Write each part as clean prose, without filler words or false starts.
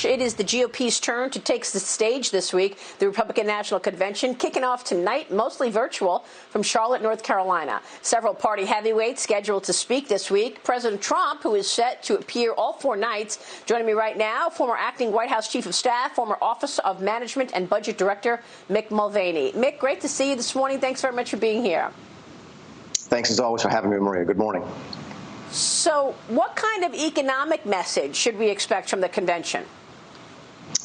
It is the GOP's turn to take the stage this week. The Republican National Convention kicking off tonight, mostly virtual, from Charlotte, North Carolina. Several party heavyweights scheduled to speak this week. President Trump, who is set to appear all 4 nights. Joining me right now, former acting White House Chief of Staff, former Office of Management and Budget Director Mick Mulvaney. Mick, great to see you this morning. Thanks very much for being here. Thanks as always for having me, Maria. Good morning. So what kind of economic message should we expect from the convention?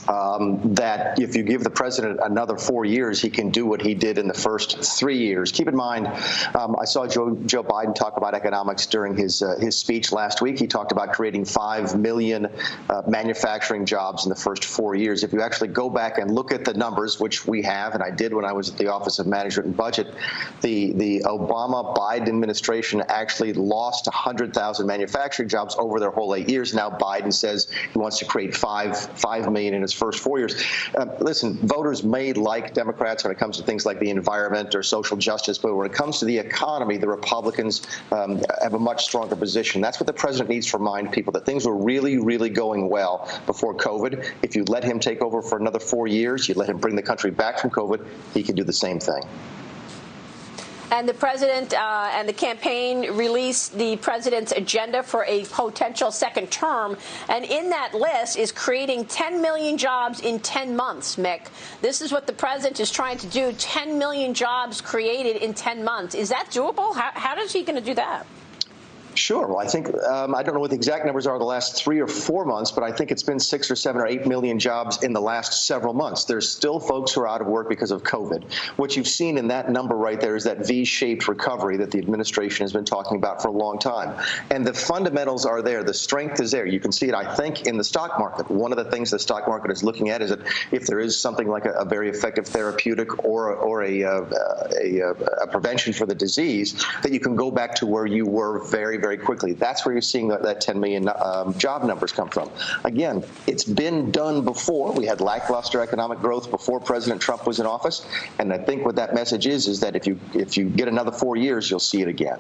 That if you give the president another 4 years, he can do what he did in the first 3 years. Keep in mind, I saw Joe Biden talk about economics during his speech last week. He talked about creating 5 million manufacturing jobs in the first 4 years. If you actually go back and look at the numbers, which we have, and I did when I was at the Office of Management and Budget, the Obama-Biden administration actually lost 100,000 manufacturing jobs over their whole 8 years. Now Biden says he wants to create 5 million in his first 4 years. Listen, voters may like Democrats when it comes to things like the environment or social justice, but when it comes to the economy, the Republicans have a much stronger position. That's what the president needs to remind people, that things were really, really going well before COVID. If you let him take over for another 4 years, you let him bring the country back from COVID, he can do the same thing. And the president and the campaign released the president's agenda for a potential second term. And in that list is creating 10 million jobs in 10 months, Mick. This is what the president is trying to do, 10 million jobs created in 10 months. Is that doable? How is he going to do that? Sure. Well, I think I don't know what the exact numbers are the last 3 or 4 months, but I think it's been 6 or 7 or 8 million jobs in the last several months. There's still folks who are out of work because of COVID. What you've seen in that number right there is that V-shaped recovery that the administration has been talking about for a long time. And the fundamentals are there. The strength is there. You can see it, I think, in the stock market. One of the things the stock market is looking at is that if there is something like a very effective therapeutic or a prevention for the disease, that you can go back to where you were very, very quickly. That's where you're seeing that 10 million job numbers come from. Again, it's been done before. We had lackluster economic growth before President Trump was in office, and I think what that message is that if you get another 4 years, you'll see it again.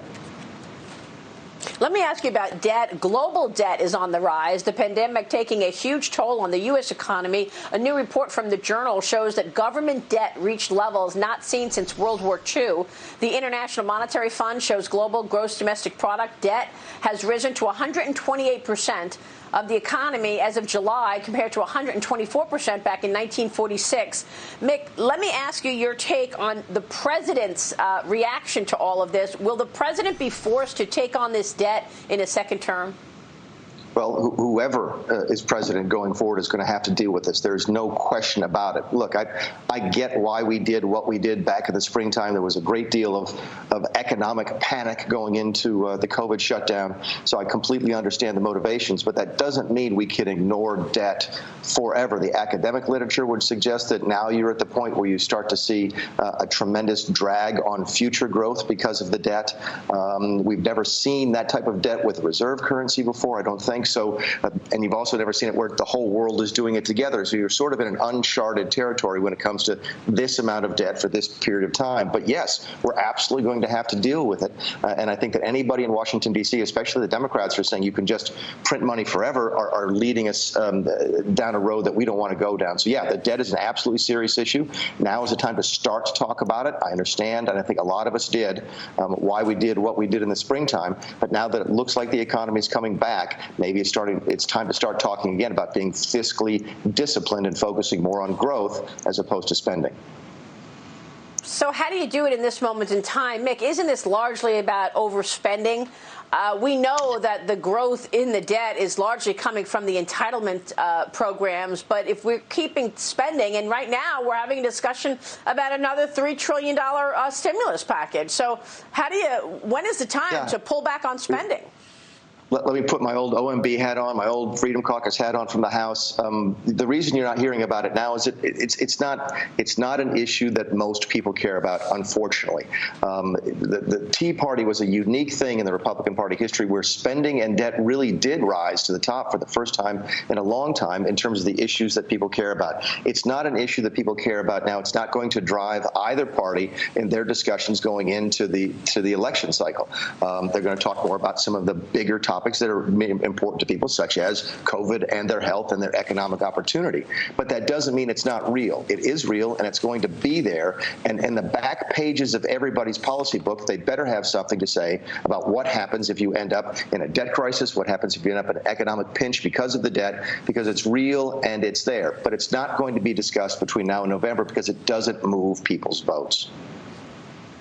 Let me ask you about debt. Global debt is on the rise, the pandemic taking a huge toll on the U.S. economy. A new report from the Journal shows that government debt reached levels not seen since World War II. The International Monetary Fund shows global gross domestic product debt has risen to 128% of the economy as of July, compared to 124% back in 1946. Mick, let me ask you your take on the president's reaction to all of this. Will the president be forced to take on this debt in a second term? Well, whoever is president going forward is going to have to deal with this. There's no question about it. Look, I get why we did what we did back in the springtime. There was a great deal of economic panic going into the COVID shutdown, so I completely understand the motivations, but that doesn't mean we can ignore debt forever. The academic literature would suggest that now you're at the point where you start to see a tremendous drag on future growth because of the debt. We've never seen that type of debt with reserve currency before, I don't think. So, and you've also never seen it where the whole world is doing it together. So you're sort of in an uncharted territory when it comes to this amount of debt for this period of time. But yes, we're absolutely going to have to deal with it. And I think that anybody in Washington, D.C., especially the Democrats, are saying you can just print money forever, are leading us down a road that we don't want to go down. So yeah, the debt is an absolutely serious issue. Now is the time to start to talk about it. I understand, and I think a lot of us did, why we did what we did in the springtime. But now that it looks like the economy is coming back, maybe it's time to start talking again about being fiscally disciplined and focusing more on growth as opposed to spending. So how do you do it in this moment in time? Mick, isn't this largely about overspending? We know that the growth in the debt is largely coming from the entitlement programs. But if we're keeping spending, and right now we're having a discussion about another $3 trillion stimulus package. So when is the time to pull back on spending? Let me put my old OMB hat on, my old Freedom Caucus hat on from the House. The reason you're not hearing about it now is that it's not an issue that most people care about, unfortunately. The Tea Party was a unique thing in the Republican Party history where spending and debt really did rise to the top for the first time in a long time in terms of the issues that people care about. It's not an issue that people care about now. It's not going to drive either party in their discussions going into the election cycle. They're going to talk more about some of the bigger topics topics that are important to people, such as COVID and their health and their economic opportunity. But that doesn't mean it's not real. It is real, and it's going to be there. And in the back pages of everybody's policy book, they better have something to say about what happens if you end up in a debt crisis, what happens if you end up in an economic pinch because of the debt, because it's real and it's there. But it's not going to be discussed between now and November because it doesn't move people's votes.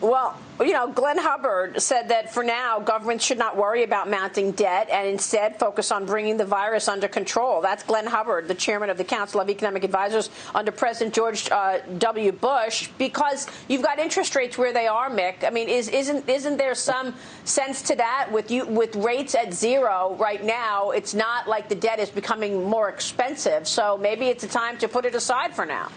Well, you know, Glenn Hubbard said that for now, governments should not worry about mounting debt and instead focus on bringing the virus under control. That's Glenn Hubbard, the chairman of the Council of Economic Advisors under President George W. Bush, because you've got interest rates where they are, Mick. I mean, isn't there some sense to that? With rates at zero right now, it's not like the debt is becoming more expensive. So maybe it's a time to put it aside for now.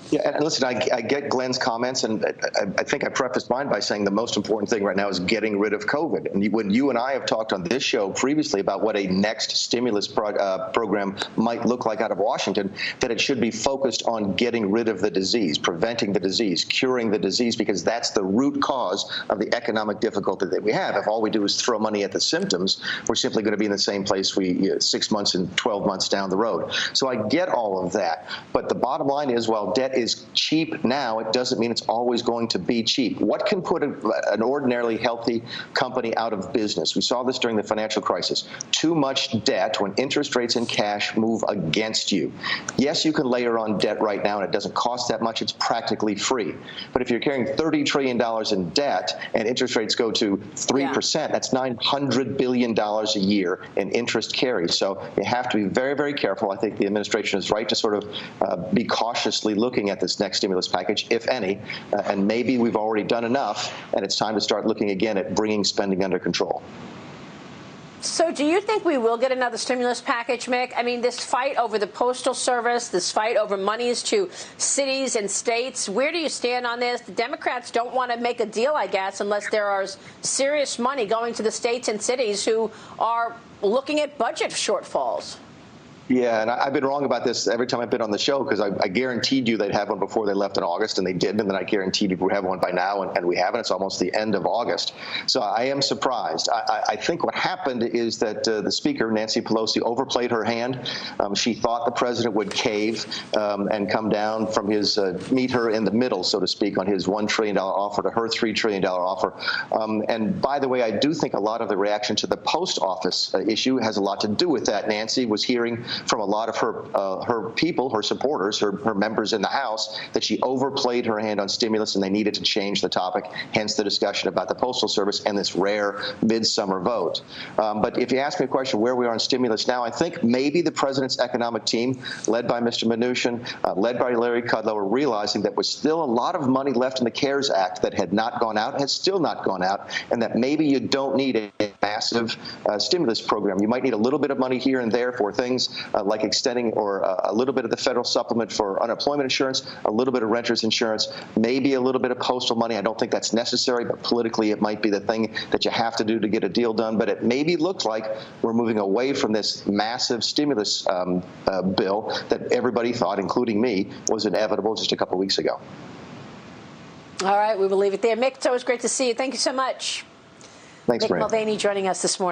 Yeah, and listen, I get Glenn's comments, and I think I prefaced mine by saying the most important thing right now is getting rid of COVID. And when you and I have talked on this show previously about what a next stimulus program might look like out of Washington, that it should be focused on getting rid of the disease, preventing the disease, curing the disease, because that's the root cause of the economic difficulty that we have. If all we do is throw money at the symptoms, we're simply going to be in the same place 6 months and 12 months down the road. So I get all of that. But the bottom line is, while debt is cheap now, it doesn't mean it's always going to be cheap. What can put an ordinarily healthy company out of business? We saw this during the financial crisis. Too much debt, when interest rates and cash move against you. Yes, you can layer on debt right now, and it doesn't cost that much. It's practically free. But if you're carrying $30 trillion in debt and interest rates go to 3%, that's $900 billion a year in interest carry. So you have to be very, very careful. I think the administration is right to sort of be cautiously looking at this next stimulus package, if any, and maybe we've already done enough, and it's time to start looking again at bringing spending under control. So do you think we will get another stimulus package, Mick? I mean, this fight over the Postal Service, this fight over monies to cities and states, where do you stand on this? The Democrats don't want to make a deal, I guess, unless there is serious money going to the states and cities who are looking at budget shortfalls. Yeah, and I've been wrong about this every time I've been on the show, because I guaranteed you they'd have one before they left in August, and they didn't, and then I guaranteed you we'd have one by now, and we haven't. It's almost the end of August. So I am surprised. I think what happened is that the Speaker, Nancy Pelosi, overplayed her hand. She thought the president would cave and come down from his, meet her in the middle, so to speak, on his $1 trillion offer to her $3 trillion offer. And by the way, I do think a lot of the reaction to the post office issue has a lot to do with that. Nancy was hearing from a lot of her people, her supporters, her members in the House, that she overplayed her hand on stimulus and they needed to change the topic, hence the discussion about the Postal Service and this rare midsummer vote. But if you ask me a question where we are on stimulus now, I think maybe the president's economic team, led by Mr. Mnuchin, led by Larry Kudlow, are realizing that was still a lot of money left in the CARES Act that had not gone out, has still not gone out, and that maybe you don't need a massive stimulus program. You might need a little bit of money here and there for things like extending or a little bit of the federal supplement for unemployment insurance, a little bit of renter's insurance, maybe a little bit of postal money. I don't think that's necessary, but politically it might be the thing that you have to do to get a deal done. But it maybe looked like we're moving away from this massive stimulus bill that everybody thought, including me, was inevitable just a couple weeks ago. All right, we will leave it there. Mick, it's always great to see you. Thank you so much. Thanks, Mick Mulvaney joining us this morning.